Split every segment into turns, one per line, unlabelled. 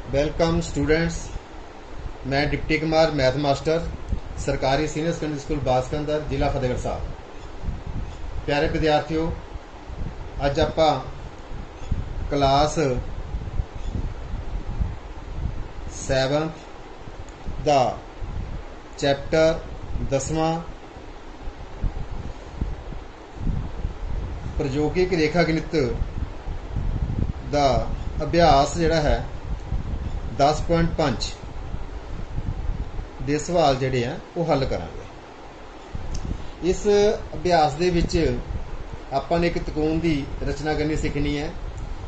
Welcome students. मैं deputy Kumar math master सरकारी senior secondary school बासकंदर जिला फतेहगढ़ साहब। प्यारे विद्यार्थियों, अज आप क्लास 7th का चैप्टर 10वां प्रयोगिक रेखा गणित का अभ्यास जिहड़ा है 10.5 ਦੇ सवाल ਜਿਹੜੇ ਆ ਉਹ हल करांगे। इस अभ्यास ਦੇ ਵਿੱਚ ਆਪਾਂ ਨੇ ਇੱਕ ਤਕੋਣ ਦੀ ਰਚਨਾ ਕਰਨੀ ਸਿੱਖਣੀ ਹੈ।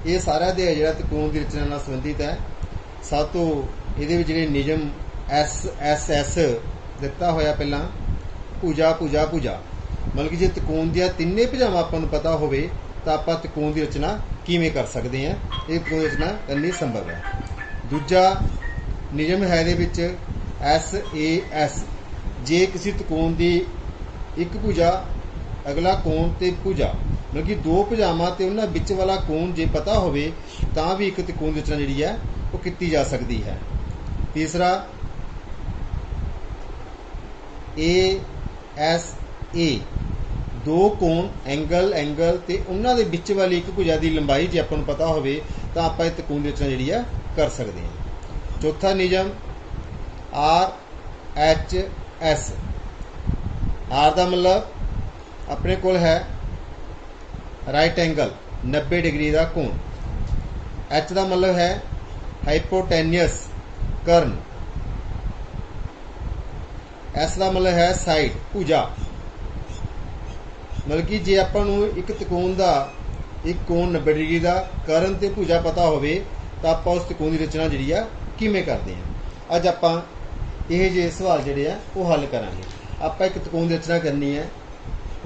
ਇਹ ਸਾਰਾ ਦੇ ਜਿਹੜਾ ਤਕੋਣ ਦੀ ਰਚਨਾ ਨਾਲ ਸੰਬੰਧਿਤ ਹੈ। ਸਭ ਤੋਂ ਇਹਦੇ ਵਿੱਚ ਜਿਹੜੇ ਨਿਯਮ ਐਸ ਦਿੱਤਾ ਹੋਇਆ ਪਹਿਲਾਂ ਭੁਜਾ ਭੁਜਾ ਭੁਜਾ, ਮਤਲਬ ਕਿ ਜੇ ਤਕੋਣ ਦੀਆਂ ਤਿੰਨੇ ਭੁਜਾਵਾਂ ਆਪਾਂ ਨੂੰ ਪਤਾ ਹੋਵੇ ਤਾਂ ਆਪਾਂ ਤਕੋਣ ਦੀ ਰਚਨਾ ਕਿਵੇਂ ਕਰ ਸਕਦੇ ਹਾਂ। ਇਹ ਤਕੋਣ ਰਚਨਾ ਕਰਨੀ ਸੰਭਵ ਹੈ। दूजा नियम है ये SAS, जे किसी त्रिकोण की एक भुजा अगला कोण ते भुजा, मतलब कि दो भुजावां ते उन्हां विच वाला कोण जे पता होवे तां भी एक त्रिकोण की रचना जिहड़ी है वो कीती जा सकती है। तीसरा ASA, दो कोण एंगल ते उन्हां दे विच वाली एक भुजा की लंबाई जे आपां नूं पता होवे तां आपां इह त्रिकोण की रचना जिहड़ी है कर सकते हैं। चौथा नियम RHS, आर का मतलब अपने कोल है राइट एंगल 90 डिग्री का कोण। एच का मतलब है हाइपोटेन्यस कर्न। एस का मतलब है साइड भुजा, मतलब कि जे आपां नूं एक त्रिकोण का एक कोण 90 डिग्री का कर्न ते भुजा पता होवे तो आप उस त्रिकोण की रचना जी किमें करते हैं। अज आप ये सवाल जोड़े आ वो हल करा। आप एक त्रिकोण की रचना करनी है।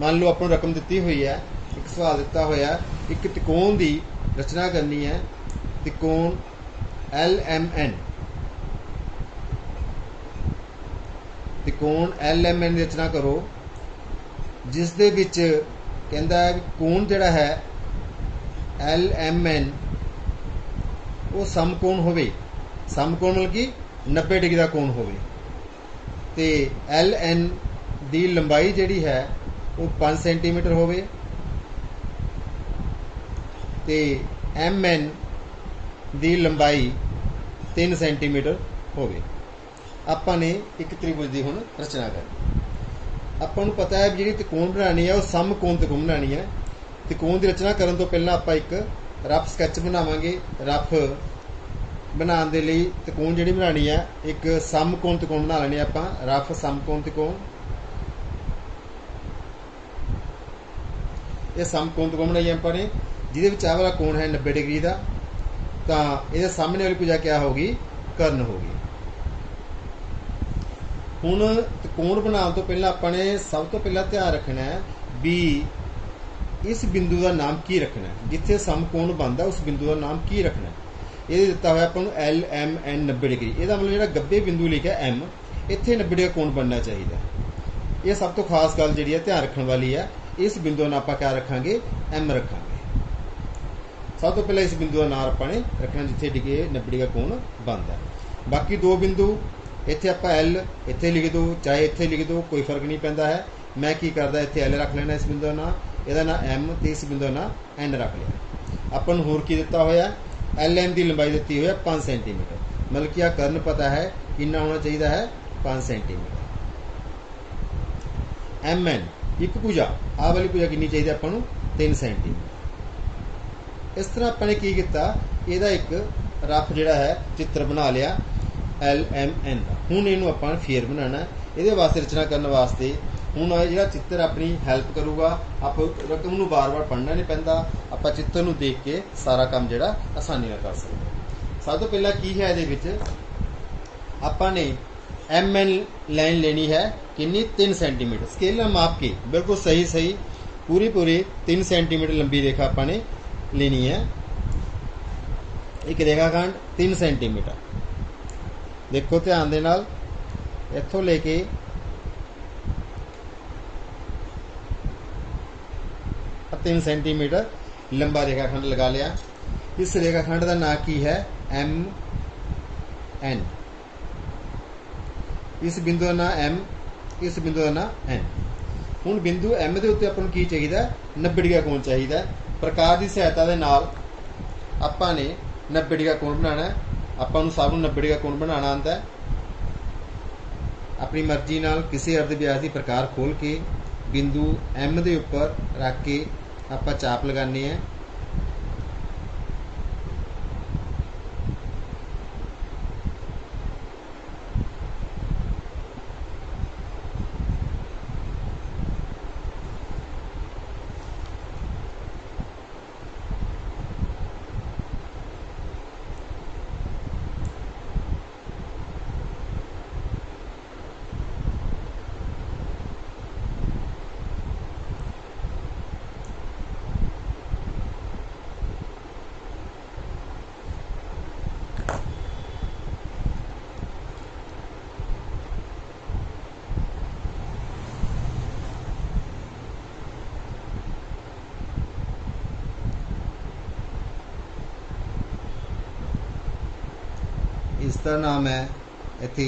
मान लो आपको रकम दी हुई है, एक सवाल दिता होया, एक त्रिकोण की रचना करनी है। त्रिकोण LMN, त्रिकोण LMN की रचना करो जिस दे विच कहंदा है कोण जिहड़ा है LMN वो समकोण होवे। समकोण मतलब कि 90 डिग्री का कोण होवे ते LN दी लंबाई जिहड़ी है वो 5 सेंटीमीटर होवे ते MN दी लंबाई 3 सेंटीमीटर होवे। आपां ने एक त्रिभुज की हुण रचना करनी। आपां नूं पता है जिहड़ी त्रिकोण बनानी है वो समकोण त्रिकोण बनानी है। त्रिकोण की रचना करन तो पहलां आपां एक रफ स्कैच बनावांगे। रफ बनाने के लिए त्रिकोण जिहड़ी बनानी है एक समकोण त्रिकोण बना लेनी आपां। रफ समकोण त्रिकोण, ये समकोण त्रिकोण बनाई आपां ने जिहदे विच आह वाला कोण है 90 डिग्री का, तो ये सामने वाली भुजा क्या होगी, कर्ण होगी। हुण त्रिकोण बनाने तो पहला आपां ने सब तो पहला ध्यान रखना है भी इस बिंदु का नाम की रखना है। जिथे समकोण बनता उस बिंदु का नाम की रखना है। ये दिता हुआ अपन LMN 90 डिग्री, यदा मतलब जो गब्बे बिंदु लिखा M, इत्थे 90 डिग्री कोण बनना चाहिए। ये सब तो खास गल जी ध्यान रखने वाली है। इस बिंदु का आप क्या रखांगे, M रखांगे। सब तो पहले इस बिंदु का नाम अपने रखना जिथे 90 डिग्री का कोण बनता है। बाकी दो बिंदु इत्थे आप L इत्थे लिख दो, चाहे इत्थे लिख दो, कोई फर्क नहीं पैंदा है। मैं की करदा इत्थे L रख लेना इस बिंदु का नाम, यदा ना M तो इस बिंदु का नाम N रख लिया। अपन होर की दिता होया, LM की लंबाई दी हुई है 5 सेंटीमीटर, मतलब कि कर्ण पता है कितना होना चाहिए है 5 सेंटीमीटर। MN एक भुजा, आ वाली भुजा कितनी चाहिए अपन 3 सेंटीमीटर। इस तरह अपने की किया, यदा एक रफ जिहड़ा है चित्र बना लिया LMN का। हुण इहनूं आपां फेर बनाना। ये वास्ते रचना करने वास्ते हुण जिहड़ा चित्र अपनी हैल्प करूगा। आप रकम नूं बार बार पढ़ना नहीं पैंदा, आप चित्र नूं देख के सारा काम जिहड़ा आसानी नाल कर सकते। सब तो पहला की है इहदे विच आपां ने MN लाइन लेनी है कितनी 3 सेंटीमीटर। स्केल नाल माप के बिल्कुल सही सही पूरी 3 सेंटीमीटर लंबी रेखा आपां ने लेनी है। एक रेखाखंड 3 सेंटीमीटर, देखो ध्यान दे नाल, इत्थों लेके तीन सेंटीमीटर लंबा रेखाखंड लगा लिया। इस रेखाखंड का नाम की है N, इस बिंदु का नाम M, इस बिंदु का नाम N। हुण बिंदु M के उत्ते आपां नूं की चाहिए? 90 डिग्री कोण चाहिए। प्रकार की सहायता के नाल आपां ने 90 डिग्री कोण बनाना है। आपां नूं सब नूं 90 डिग्री कोण बनाना आंदा है। अपनी मर्जी नाल किसी अर्ध व्यास की प्रकार खोल के बिंदु M के उपर रख के आपां चाप लगाने हैं। इसका नाम है इत्थे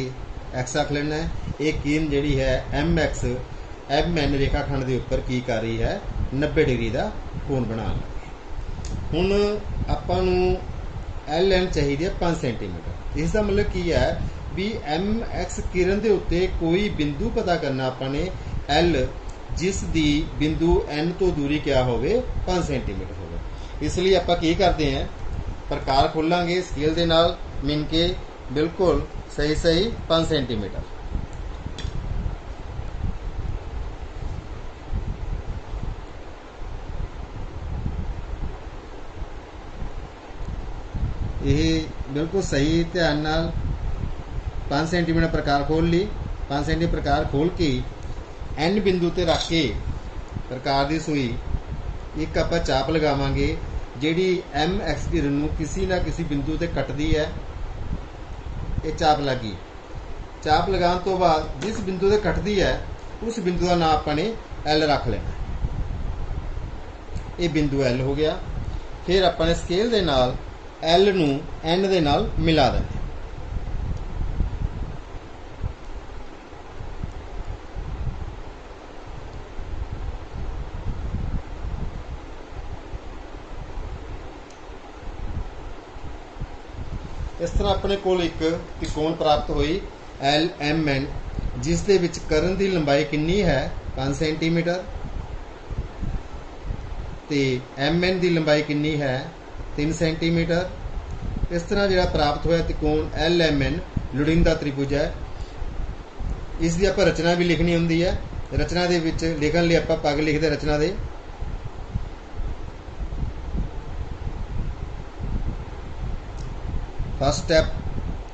एक्स रख लेना है। एक कीन जिहड़ी है MX MN रेखाखंड के उपर की कर रही है? 90 डिग्री का कोण बना लगे। हुण आपां नूं LN चाहिए 5 सेंटीमीटर। इसका मतलब की है भी MX किरण के उत्ते कोई बिंदु पता करना आपां ने L जिस दी बिंदु N तो दूरी क्या होवे 5 सेंटीमीटर होवे। इसलिए आपां की करते हैं? प्रकार खोलांगे स्केल के नाल मिन के बिल्कुल सही सही 5 सेंटीमीटर। यह बिल्कुल सही ध्यान नाल 5 सेंटीमीटर प्रकार खोल ली। 5 सेंटीमीटर प्रकार खोल के N बिंदु ते रख के प्रकार की सूई एक आपां चाप लगावांगे जिहड़ी MX किरण नूं किसी ना किसी बिंदु ते कटदी है। ये चाप लगी। चाप लगाने तो बाद जिस बिंदु से कटती है उस बिंदु का नाम अपने L रख लेना। ये बिंदु L हो गया। फिर अपने स्केल के नाल L नूं N दे नाल मिला देना। इस तरह अपने कोल एक त्रिकोण प्राप्त हुई LMN, जिस दे विच कर्ण की लंबाई कितनी है 5 सेंटीमीटर ते MN की लंबाई कितनी है 3 सेंटीमीटर। इस तरह जो प्राप्त होया त्रिकोण LMN लोड़ींदा त्रिभुज है। इसकी आप रचना भी लिखनी होंगी है। रचना दे विच लिखण लई आपां पग लिखते रचना दे। फर्स्ट स्टैप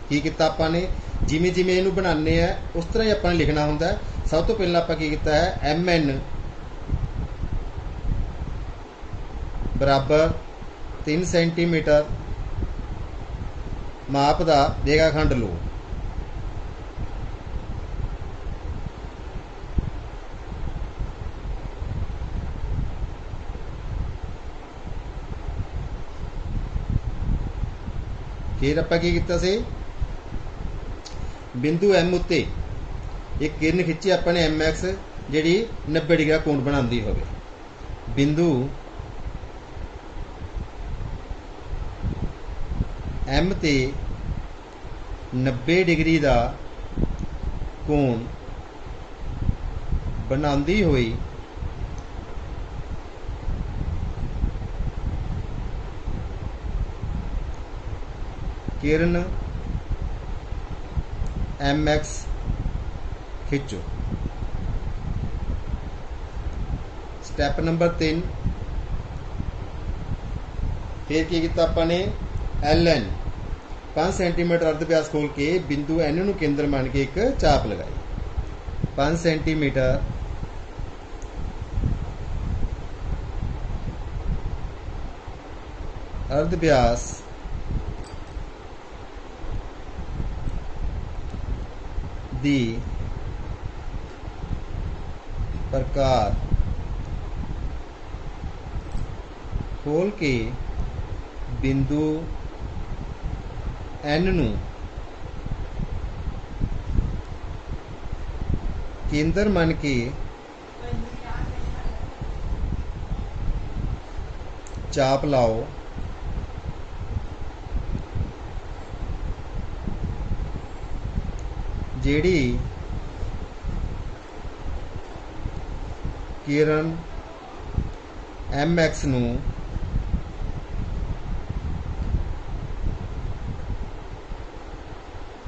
की किया आपां ने जिमें जिमें इनू बनाने हैं उस तरह ही आपां ने लिखना होंदा है। सब तो पहला आपां की किया है MN बराबर 3 सेंटीमीटर माप का रेखाखंड लो। फिर आपां की किया से बिंदु M उत्ते एक किरण खिंची अपने MX जिहड़ी 90 डिग्री का कोण बनाती होवे। बिंदु M ते 90 डिग्री का कोण बनाती हुई किरण MX खिंचो। Step number 3। फिर की किया अपने LN 5 सेंटीमीटर अर्ध व्यास खोल के बिंदु N नूं केंद्र मान के एक चाप लगाई। 5 सेंटीमीटर अर्ध व्यास दी प्रकार खोल के बिंदु N नूं केंद्र मन के चाप लाओ जेड़ी किरण MX नू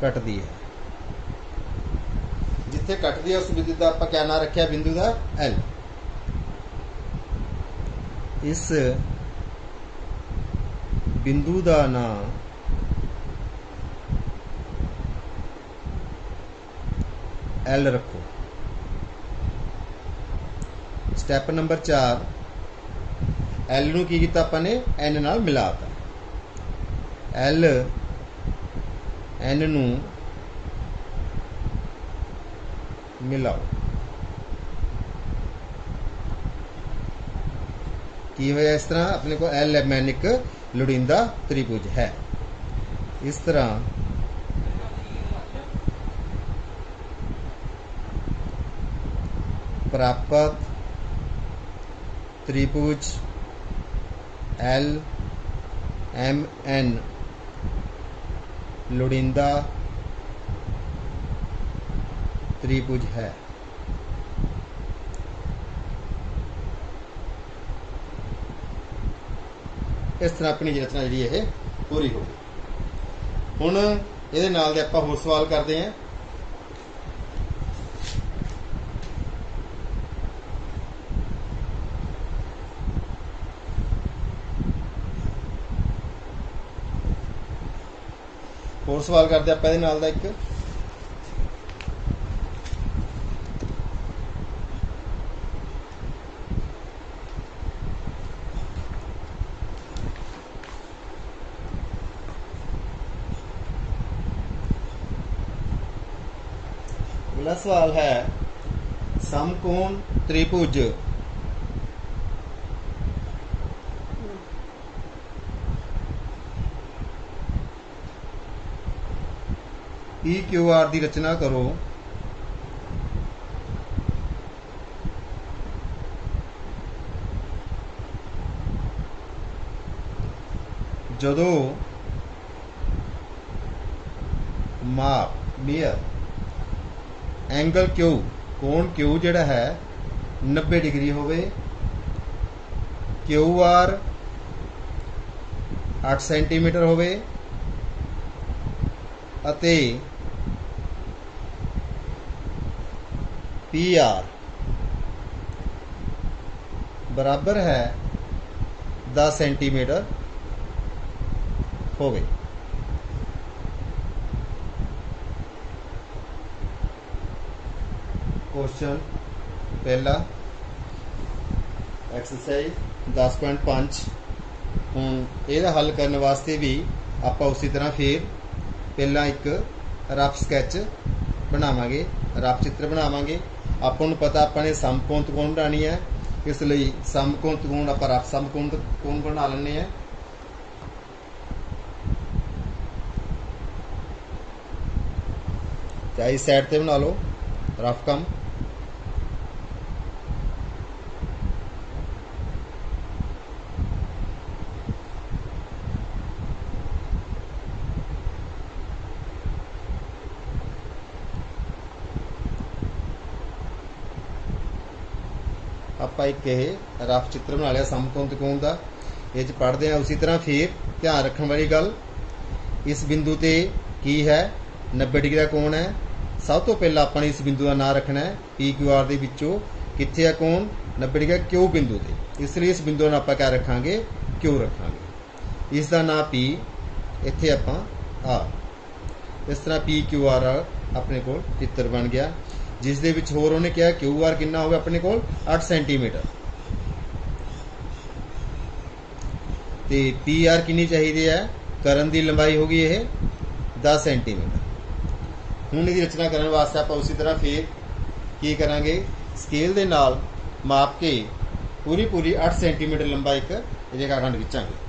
कटदी है। जिथे कटदी है उस बिंदु का आपां क्या नाम रखिया? बिंदु का L। इस बिंदु का नाम L रखो। स्टैप नंबर 4, L नू की कीता आपां ने? N नाल मिलाता। L N नू मिलाओ। की होया इस तरह? अपने को LMN एक लोड़ींदा त्रिभुज है। इस तरह प्राप्त त्रिभुज LMN लोड़ींदा त्रिभुज है। इस तरह अपनी रचना जी ये पूरी हो गई। हुण ये नाल दे आपां होर सवाल करते हैं। होर सवाल करते आपां इहदे नाल दा एक। अगला सवाल है समकोण त्रिभुज PQR की रचना करो जदों माप मेयर एंगल क्यू कोण क्यू जिहड़ा है 90 डिग्री होवे, QR 8 सेंटीमीटर होवे अते PR बराबर है 10 सेंटीमीटर होवे। क्वेश्चन पहला एक्सरसाइज 10.5। हुण इहदा हल करने वास्ते भी आपां उसी तरह फिर पहला एक रफ स्कैच बनावांगे, रफ चित्र बनावांगे। आपां नूं पता आपां ने समकोण त्रिकोण बनानी है, इसलिए समकोण त्रिकोण आपां रफ समकोण त्रिकोण बना लैंदे हैं। चाहे इस साइड ते बना लो रफ कम। आपां एक रफ चित्र बना लिया समकोण त्रिकोण का। ये पढ़ते हैं उसी तरह फिर ध्यान रखने वाली गल, इस बिंदु ते की है 90 डिग्री का कोण है। सब तो पहला आपां ने इस बिंदु का नाम रखना है PQR दे विचों कित्थे है कोण 90 डिग्री क्यू बिंदु ते, इसलिए इस बिंदु का आपां क्या रखांगे? क्यू रखांगे। इसका नाम P, इत्थे आपां R। इस तरह PQR अपने को चित्र बन गया, जिस दे विच होर उन्हें क्या QR कितना होगा अपने को 8 सेंटीमीटर ते PR कितनी चाहिए है? करन की लंबाई होगी ये 10 सेंटीमीटर। हुण इसकी रचना करने वास्ते आप उसी तरह फिर की करांगे? स्केल दे नाल माप के पूरी पूरी 8 सेंटीमीटर लंबा एक रेखाखंड खिंचांगे।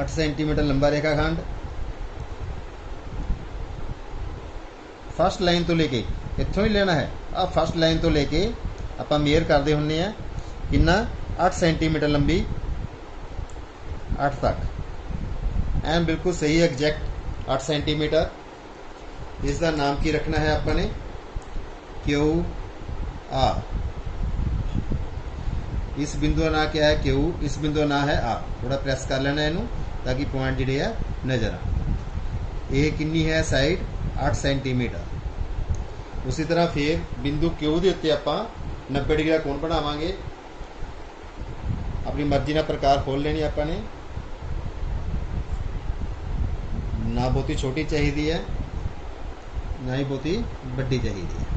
8 सेंटीमीटर लंबा रेखाखंड फस्ट लाइन तो लेके इत्थों ही लेना है। आ फस्ट लाइन तो लेके आप मेयर करते होंगे हैं कितना 8 सेंटीमीटर लंबी 8 तक एन बिल्कुल सही एग्जैक्ट 8 सेंटीमीटर। इसका नाम की रखना है अपने क्यू आर। इस बिंदु का नाम क्या है क्यू, इस बिंदु का नाम है आर। थोड़ा प्रेस कर लेना इनू ताकि पॉइंट जिहड़े है नज़र आ। ये कितनी है साइड 8 सेंटीमीटर। उसी तरह फिर बिंदु क्यू के उत्ते आपां 90 डिग्री का कोण बनावांगे। अपनी मर्जी ना प्रकार खोल लेनी आपने, ना बहुती छोटी चाहिए है ना ही बहुती बड़ी चाहिए है।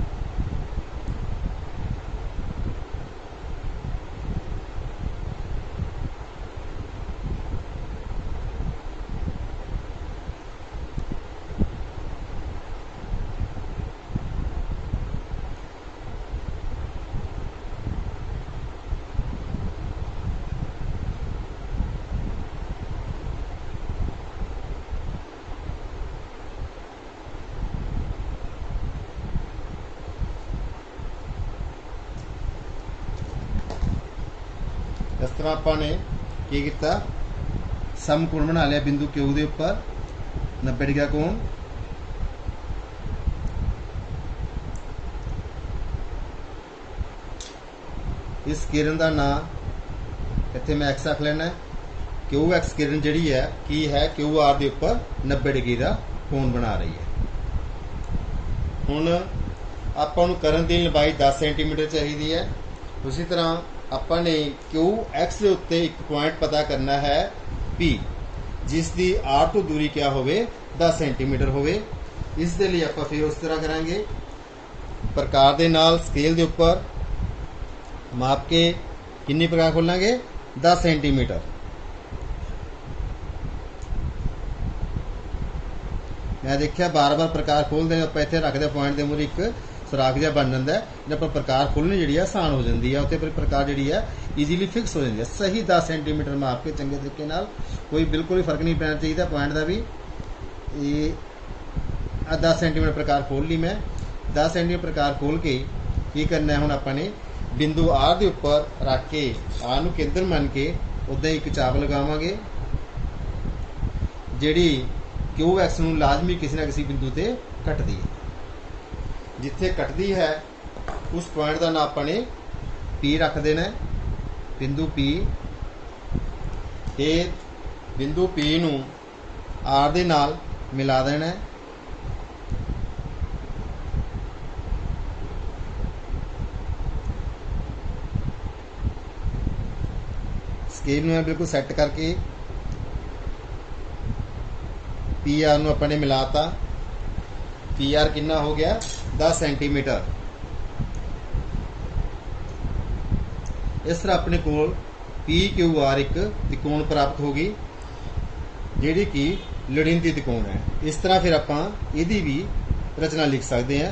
इस तरह आपने की किया समकोण बना लिया बिंदु क्यू के उपर 90 डिग्री का कोण। इस किरण का नाम इत्थे मैं एक्स रख लेना है। क्यू एक्स किरण जिहड़ी है की है क्यू आर के उपर 90 डिग्री का कोण बना रही है। हुण आपां नूं करन दी लंबाई 10 सेंटीमीटर चाहिए है। उसी तरह आपने क्यू एक्स के उत्ते एक पॉइंट पता करना है पी, जिसकी आर तो दूरी क्या होवे 10 सेंटीमीटर होवे। इस दे लिए आप फिर उस तरह करांगे प्रकार दे नाल स्केल के उपर माप के कितनी प्रकार खोलांगे 10 सेंटीमीटर। मैं देखा बार बार प्रकार खोलते हैं आप इतने रखते पॉइंट के मूहरे एक सुराख जहा बन जाता है, जब आप प्रकार खोलनी जी आसान हो जाती है, उत्ते प्रकार जी है ईजीली फिक्स हो जाती है। सही 10 सेंटीमीटर माप के चंगे तरीके नाल, कोई बिल्कुल ही फर्क नहीं पैना चाहिए पॉइंट का भी। ये 10 सेंटीमीटर प्रकार खोल ली मैं। 10 सेंटीमीटर प्रकार खोल के की करना है हुण अपने बिंदु आर के उपर रख के आर नूं केंद्र मन के उदा एक चाप लगावांगे जिहड़ी क्यू एक्स नूं लाजमी किसी ना किसी बिंदु ते कटदी है। जिथे कटदी है उस पॉइंट का नाम अपने पी रख देना है, बिंदु पी। ये बिंदु पी नूं आर दे नाल मिला देना है। स्केल में बिल्कुल सैट करके पी आर नूं अपने मिलाता। पी आर कितना हो गया 10 सेंटीमीटर। इस तरह अपने को पी क्यू आर एक त्रिकोण प्राप्त होगी जिहड़ी कि लोड़ींदी त्रिकोण है। इस तरह फिर आपां इहदी भी रचना लिख सकते हैं।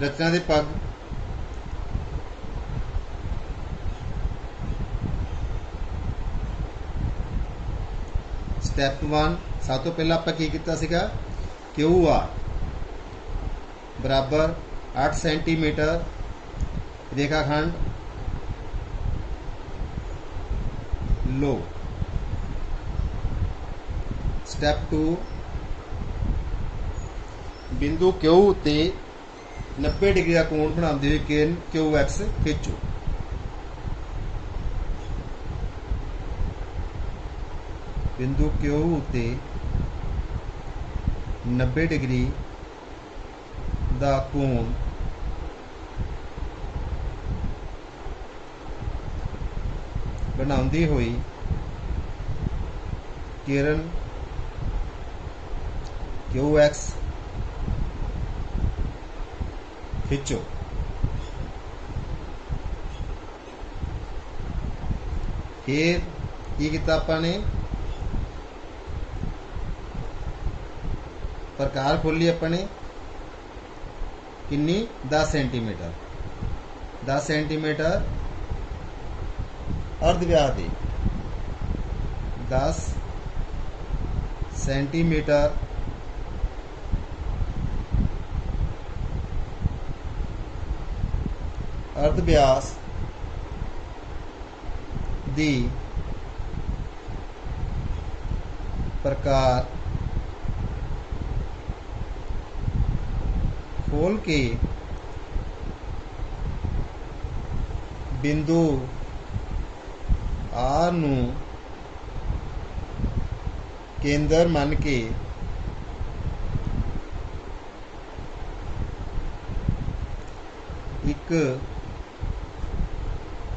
रचना दे पग स्टैप 1 सब तो पहला आपां की कीता सीगा क्यू आर बराबर 8 सेंटीमीटर रेखाखंड लो। स्टैप 2 बिंदु क्यू ते 90 डिग्री का कोण बनाते हुए किरण क्यू एक्स खिंचो। बिंदु क्यू ते 90 डिग्री का कोण बनाती हुई किरण क्यू एक्स खिंचो। फिर की किया आपने प्रकार खोली अपने किन्नी 10 सेंटीमीटर 10 सेंटीमीटर अर्धव्यास दी 10 सेंटीमीटर अर्ध व्यास दी प्रकार खोल के बिंदु आर नू केंद्र मन के एक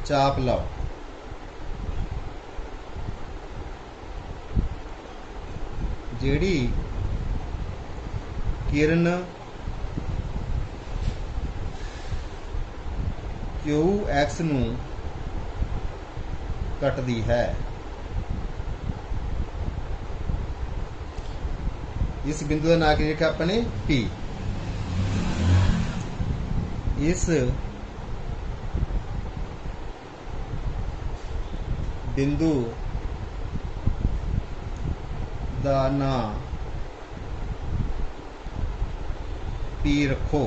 चाप लाओ। जेड़ी किरण क्यू एक्स नू कटदी है, इस बिंदु का नाम की लिखा अपने पी। इस बिंदु दा नाम पी रखो।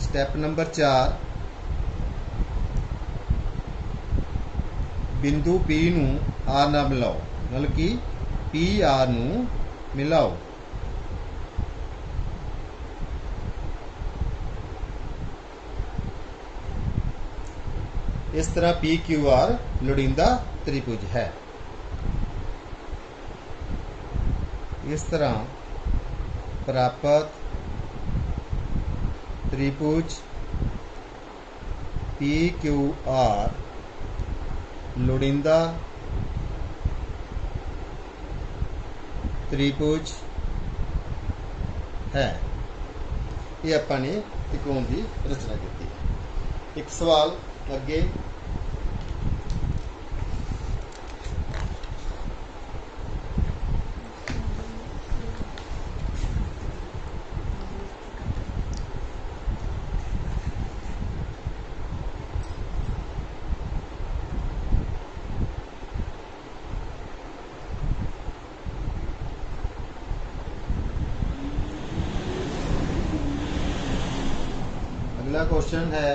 स्टेप नंबर 4, बिंदु पी नू आर नाल मिलाओ, मतलब कि पी आर नू मिलाओ। इस तरह पी क्यू आर लोड़ींदा त्रिभुज है। इस तरह प्राप्त त्रिभुज पी क्यू आर लोड़ींदा त्रिभुज है। ये आपां ने त्रिकोण की रचना की। एक सवाल अगे, अगला क्वेश्चन है,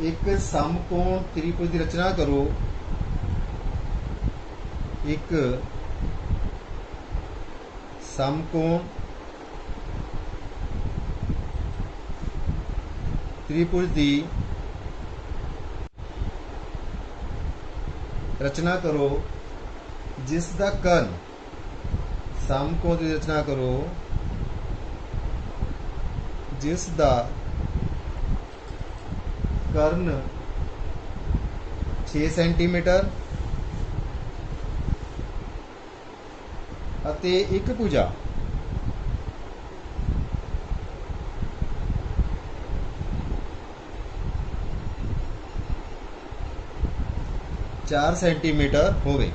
एक समकोण त्रिभुज की रचना करो। एक समकोण त्रिभुज की रचना करो जिसका कर्ण, समकोण की रचना करो जिसका कर्ण 6 सेंटीमीटर अते एक भुजा 4 सेंटीमीटर होवे।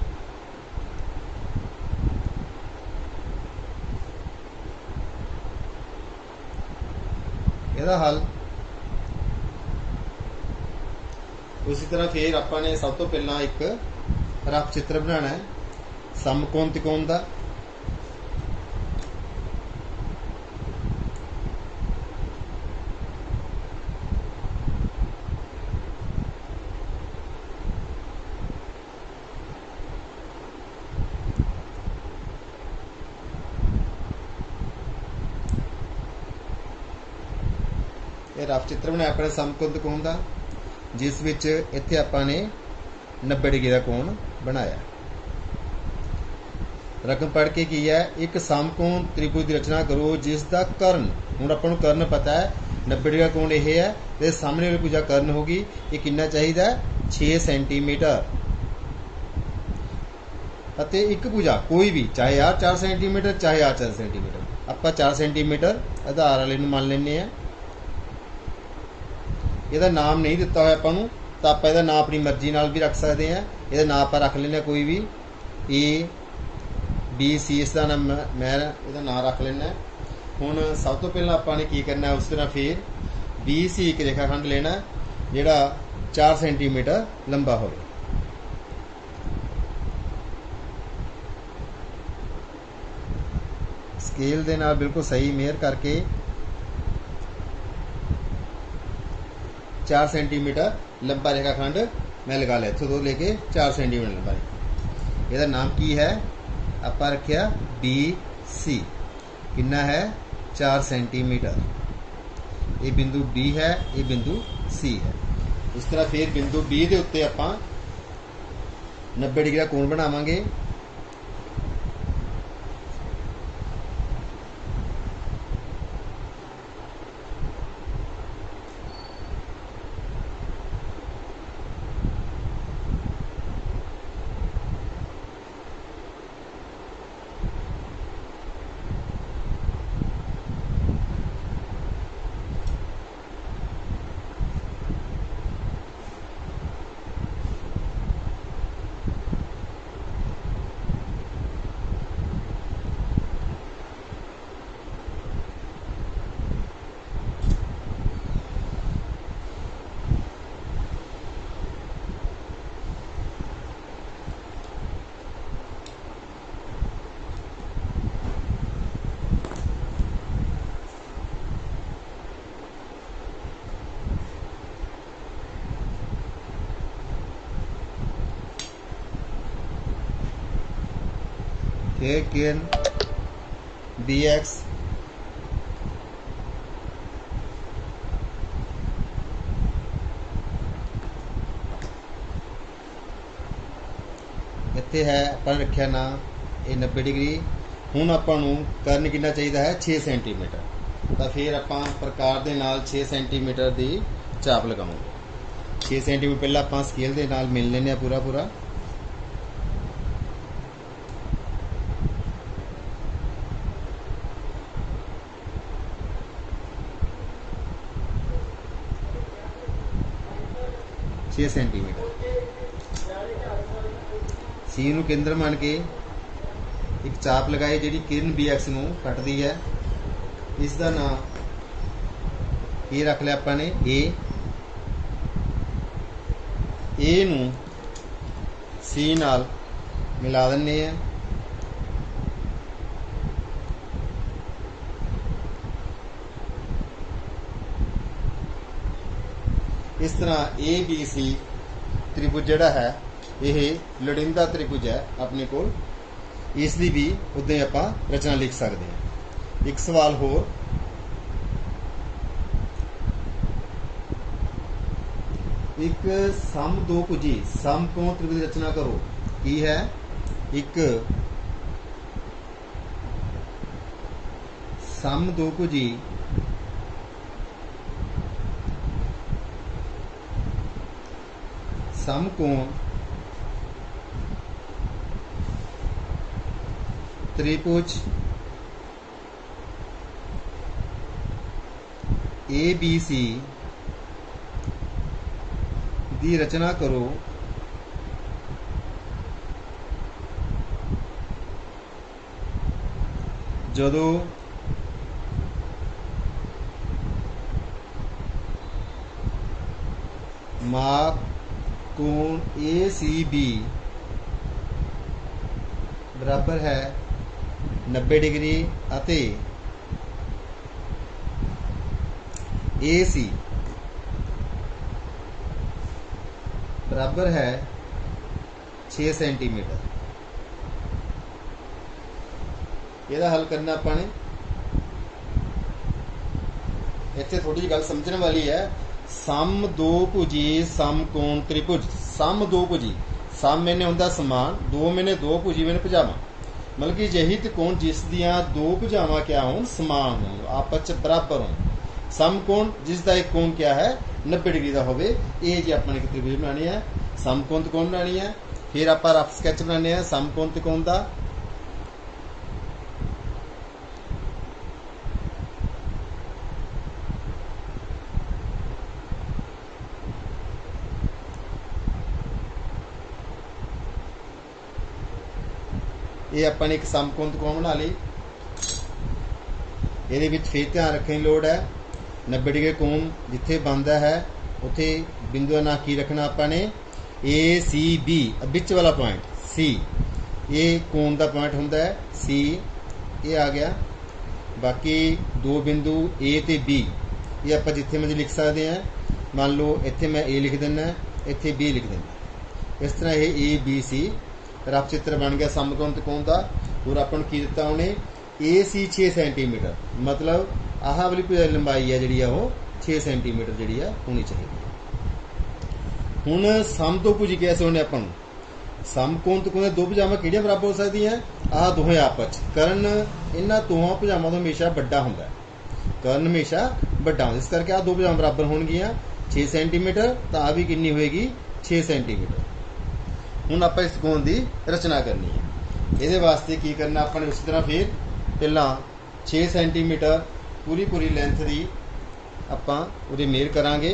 इहदा हल उसी तरह फिर आपां ने सब तो पहला एक रफ चित्र बनाना है समकोण त्रिकोण का। ये रफ चित्र बनाया अपने समकोण त्रिकोण का, जिस विच इत्थे आपां ने 90 डिग्री का कोण बनाया। रकम पढ़ के की है, एक समकोण त्रिभुज की रचना करो जिसका कर्ण, हुण आपां नूं कर्ण पता है 90 डिग्री का कोण यह है, तो सामने वाली भुजा कर्ण होगी, ये कितना चाहिए 6 सेंटीमीटर अते एक भुजा कोई भी, चाहे आर 4 सेंटीमीटर चाहे आर 4 सेंटीमीटर, आपां 4 सेंटीमीटर आधार वाले नूं मान लैंदे आ। ਇਹਦਾ नाम नहीं दिता होया आपां नूं, तो आपां ਇਹਦਾ नाम अपनी मर्जी नाल भी रख सकते हैं। ਇਹਦਾ नाम आपां रख लेना कोई भी ए बी सी, इसका नाम मैं ਇਹਦਾ नाम रख लेना। हुण सब तो पहला आपां ने की करना, उस तरह फिर बी सी एक रेखाखंड लेना जिहड़ा 4 सेंटीमीटर लंबा हो। स्केल दे नाल बिल्कुल सही मेयर करके 4 सेंटीमीटर लंबा रेखाखंड मैं लगा लिया, इत्थों तो लेके 4 सेंटीमीटर लंबा। ਇਹਦਾ नाम की है, ਆਪਾਂ रखिया BC, कितना है 4 सेंटीमीटर। ये बिंदु B है, ये बिंदु C है। इस तरह फिर बिंदु B के उत्ते ਆਪਾਂ 90 डिग्री का कोण बनावांगे। फिर किरण BX इत्थे है अपन रखिया ना ये 90 डिग्री। हुण आपां नूं करन कितना चाहिए है 6 सेंटीमीटर। तो फिर आपां प्रकार दे नाल 6 सेंटीमीटर की चाप लगावांगे। 6 सेंटीमीटर पहला आपां स्केल दे नाल मिल लैने पूरा पूरा। छे सेंटीमीटर सी नूं केंद्र मान के एक चाप लगाई जी किरण BX नूं कटदी है। इसका नाम ये रख लिया अपने ए नूं C नाल मिला दिंदे हैं। इस तरह ABC त्रिभुज जिहड़ा है यह लोड़ींदा त्रिभुज है अपने कोल। इसकी भी उद्दे आपां रचना लिख सकते हैं। एक सवाल होर, एक समदोभुजी समकोण त्रिभुज रचना करो। की है एक समदोभुजी समकोण त्रिभुज ABC की रचना करो जदों माप कोण ACB बराबर है 90 डिग्री अते AC बराबर है 6 सेंटीमीटर। ਇਹਦਾ हल करना अपने इत्थे थोड़ी जी गल समझने वाली है। समदोभुजी समकोण त्रिभुज। समदोभुजी सम मैंने होंदा समान, दो मैंने दो भुजी मैंने भुजावां, मतलब कि यही त्रिकोण जिस दियां दो भुजावां क्या होण समान होण आपस च बराबर होण। समकोण जिसका एक कोण क्या है 90 डिग्री का होवे। ये जी अपने एक त्रिभुज बनानी है, समकोण त्रिकोण बनानी है। फिर आप रफ स्कैच बनाने हैं समकोण त्रिकोण का। ये अपन एक समकोण त्रिकोण बना ली। ये फिर ध्यान रखने की लोड़ है 90 डिग्री कोण जिथे बनता है उत्थे बिंदु का नाम की रखना अपने ACB बिच वाला पॉइंट C। ये कोण का पॉइंट होंदा है C। ये आ गया बाकी दो बिंदु ए ते बी ये आप जिथे मर्जी लिख सकते हैं। मान लो इत्थे मैं ए लिख दिना, इत्थे बी लिख दिना। इस तरह ये ए बी सी रफ चित्र बन गया समकोण त्रिकोण का। और अपन की दिता उन्हें ए सी 6 सेंटीमीटर, मतलब आह वाली लंबाई है जी वो 6 सेंटीमीटर जी होनी चाहिए। हुण समदोभुजी कैसे होने अपन समकोण त्रिकोण दो भुजावां किहड़ियां बराबर हो सकदियां? आह दोहें आपस करण इन्हां दोहां भुजावां तो हमेशा वड्डा हुंदा है, करण हमेशा वड्डा हुंदा, इस करके आह दो भुजावां बराबर होणगियां 6 सेंटीमीटर, तो आह भी कितनी होएगी 6 सेंटीमीटर। हुण आपां इस कोण की रचना करनी है। इहदे वास्ते की करना आपां उस तरह फिर पहलां 6 सेंटीमीटर पूरी पूरी लेंथ की आपां उहदी मेल करांगे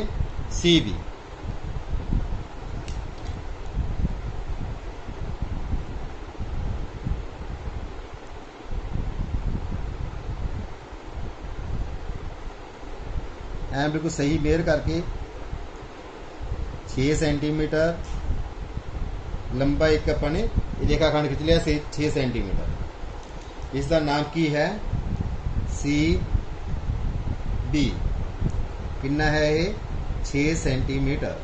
सी भी। ਐਂ बिल्कुल सही मेयर करके 6 सेंटीमीटर लंबा एक अपने रेखाखंड खिंच लिया 6 सेंटीमीटर। इसका नाम की है सी बी। कितना है ये 6 सेंटीमीटर।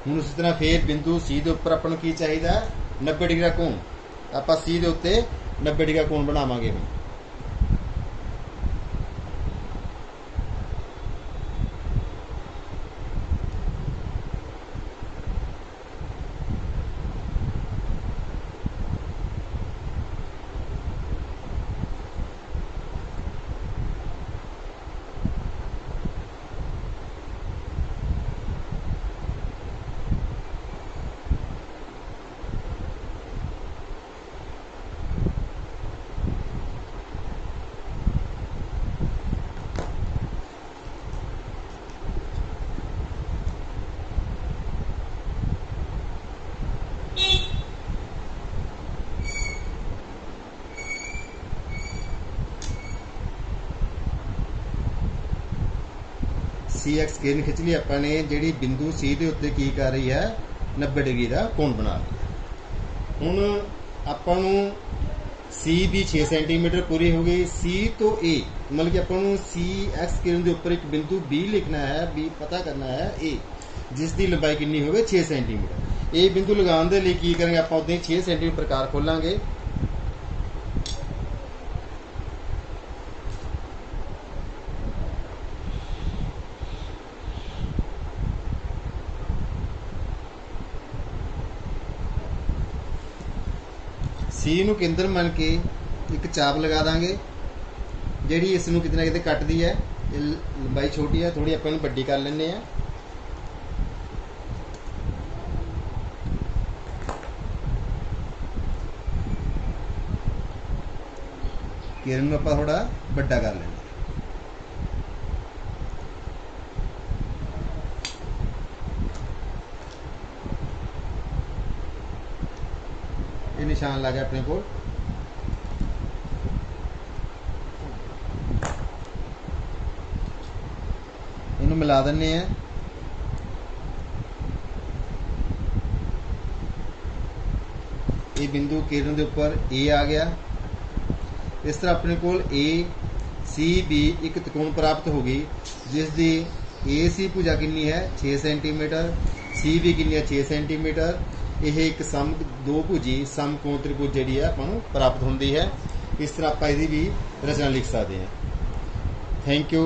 हूँ उस तरह फिर बिंदु सी के उपर अपन की चाहिए 90 डिग्री का कोण। आप सी के उत्ते 90 डिग्री का कोण बनावांगे। हम सी एक्स किरण खिंच ली अपने जी बिंदु सी के उत्ते की कर रही है 90 डिग्री का कोण बना लिया। हुण आपां नूं सी भी 6 सेंटीमीटर पूरी हो गई। सी तो ए मतलब कि आपां नूं सी एक्स किरण के उपर एक बिंदु बी लिखना है, बी पता करना है ए, जिसकी लंबाई कितनी हो गई 6 सेंटीमीटर। ए बिंदु लगाने के लिए की करेंगे आपां उद्दां 6 सेंटीमीटर प्रकार खोलांगे। सी नूं केंद्र मन के एक चाप लगा देंगे जी इसनूं किते ना किते कटदी है। लंबाई छोटी है, थोड़ी अपन वड्डी कर लेने हैं। किरण नूं आपां थोड़ा वड्डा कर लेना। ये निशान लग गया अपने को। इन्हू मिला देने हैं। ये बिंदु किरण के उपर ए आ गया। इस तरह अपने को ए सी बी एक त्रिकोण प्राप्त होगी जिसकी ए सी भुजा कितनी है 6 सेंटीमीटर, सी बी कितनी है 6 सेंटीमीटर। यह एक सम दो भुजी समकोण त्रिभुज जी अपन प्राप्त होती है। इस तरह आप इसकी भी रचना लिख सकते हैं। Thank you.